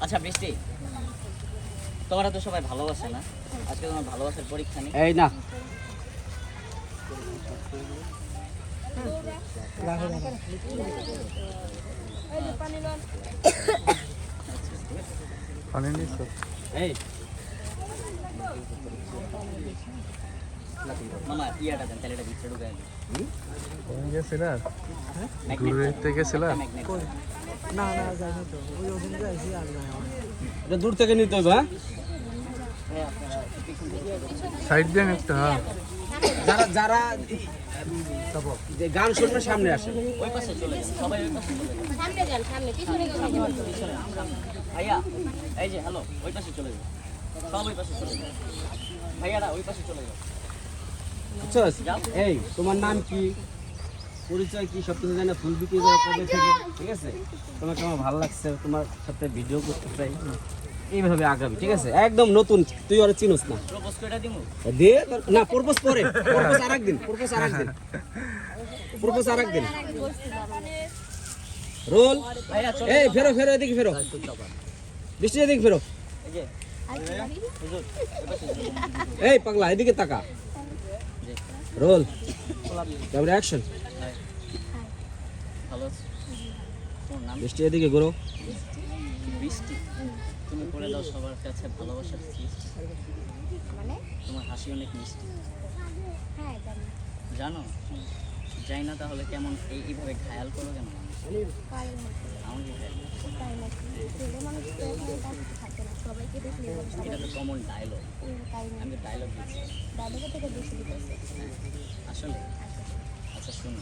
আচ্ছা বৃষ্টি, তোমরা তো সবাই ভালোবাসে না? আজকে তোমার ভালোবাসার পরীক্ষা নেই? এই না পানি নিস এই মামা ইয়াটা দেন, তাহলে এটা ভিতরে ঢুকে দেন। গেছিল ম্যাগনেট ঘুরতে গেছিল ম্যাগনেট না না যাইনি তো ওই ওদিন যাইছি আর যাই আমার এটা দূর থেকে নিতে হবে হ্যাঁ সাইড দেন একটা যারা যারা যে গান শুনবে সামনে আসে ওই পাশে চলে যান, সবাই ওই পাশে চলে যান। সামনে যান, সামনে পিছনে গেলে পিছনে ভাইয়া, এই যে হ্যালো, ওই পাশে চলে যান, সব ওই পাশে চলে যান। ভাইয়ারা ওই পাশে চলে যান। বুঝছস? এই তোমার নাম কি, পরিচয় কি, সব কিছু জানে, ফুল বিক্রি করে কবে থেকে, ঠিক আছে? তোমাকে আমার ভালো লাগছে, তোমার সাথে ভিডিও করতে চাই, এইভাবে আগাবি, ঠিক আছে? একদম নতুন, তুই ওরা চিনোস না। প্রপোজ করে দিমু? দে না, প্রপোজ পরে, প্রপোজ আরেকদিন, প্রপোজ আরেকদিন, প্রপোজ আরেকদিন। রোল। ভাইয়া চলে এই ফেরো ফেরো, এদিকে ফেরো, বৃষ্টি এদিকে ফেরো। এই যে হুজুর, ওই পাশে চলে যান। এই পাগলা এদিকে তাকা। জি, রোল, ক্যামেরা অ্যাকশন। হাই। ভালো আছো? তোমার নাম বৃষ্টি এদিকে ঘোরো। বৃষ্টি? তুমি করে দাও সবার কাছে ভালোবাসার সৃষ্টি। মানে তোমার হাসি অনেক মিষ্টি। হ্যাঁ জানি জানো? যাই না তাহলে কেমন এইভাবে ঘায়াল করো কেন মানুষ? কারণ আমাকে ঘায়াল করো। তাই নাকি ছেলে মানুষ তো এখন কাছে থাকে না সবাইকে দেখলে এটা তো কমন ডায়লগ, তাই না আমি ডায়লগ দিচ্ছি। দাদাকে থেকে বেশি দিতেছে আসলে আচ্ছা শোনো,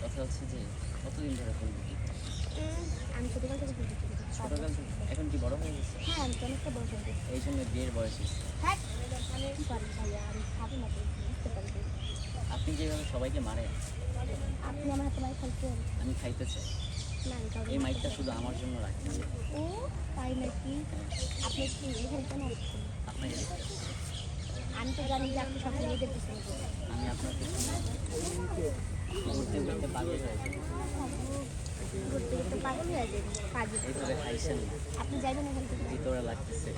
কথা হচ্ছে যে কতদিন ধরে ফুল বিক্রি করো? আমি ছোটবেলা থেকে বুঝতে পেরেছি ছোটকাল থেকে? এখন কি বড় হয়ে গেছে? হ্যাঁ আমি তো অনেকটা বড় হয়ে গেছি এই জন্য বিয়ের বয়স হয়েছে। হ্যাঁ আমি কি পারি ভাইয়া আমি খাবো না তো বুঝতে পারি আপনি যেভাবে সবাইকে মারেন, আপনি আমার হাতে মাইক খাইছেন আমি খাইতে চাই। না আমি খাবো এই না। মাইকটা শুধু আমার জন্য রাখতেছে। ও তাই নাকি আপনি কি এখানে কেন আসছেন আপনাকে দেখতে চাই। আমি তো জানি যে আপনি সব মেয়েদের পিছনে ঘোরেন। আমি আপনার পিছনে ঘুরতে ঘুরতে পাগল হয়ে যাই। ঘুরতে ঘুরতে পাগল হয়ে যাবেন কাজে এইভাবে খাইছেন না, আপনি যাইবেন এখান থেকে ভিতরে লাগতেছে।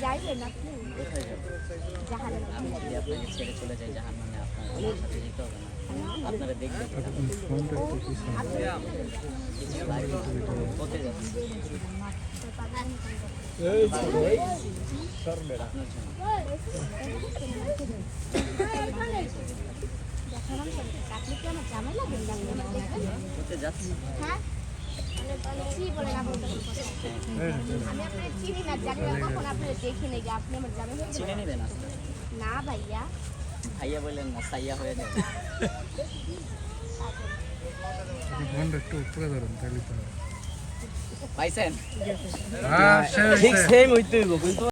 যাইবেন আপনি কোথায় যাবো? জাহাজে আমি যদি আপনাকে ছেড়ে চলে যাই জাহান নামে, আপনার আমার সাথে যেতে হবে না? আপনারা দেখবে ফোনটা একটু পিছনে কিছু লাগবে কোথায় যাচ্ছে আপনার জন্য। আপনি কি আমার জামাই লাগেন আপনি আমার দেখবেন কোথায় যাচ্ছে? হ্যাঁ কি বলেন আপনি তখন কথা? আমি আপনার চিনি না জানি না কখন আপনার দেখি নাকি আপনি আমার জামাই হয়ে চিনে যাবেন? নেবেন আস্তে আস্তে। না ভাইয়া ভাইয়া বললেন না, সাইয়া হয়ে যাবে। ফোনটা একটু উপরে ধরুন তাহলে তো পাইছেন? হ্যাঁ ঠিক সেম হইতে হইব কিন্তু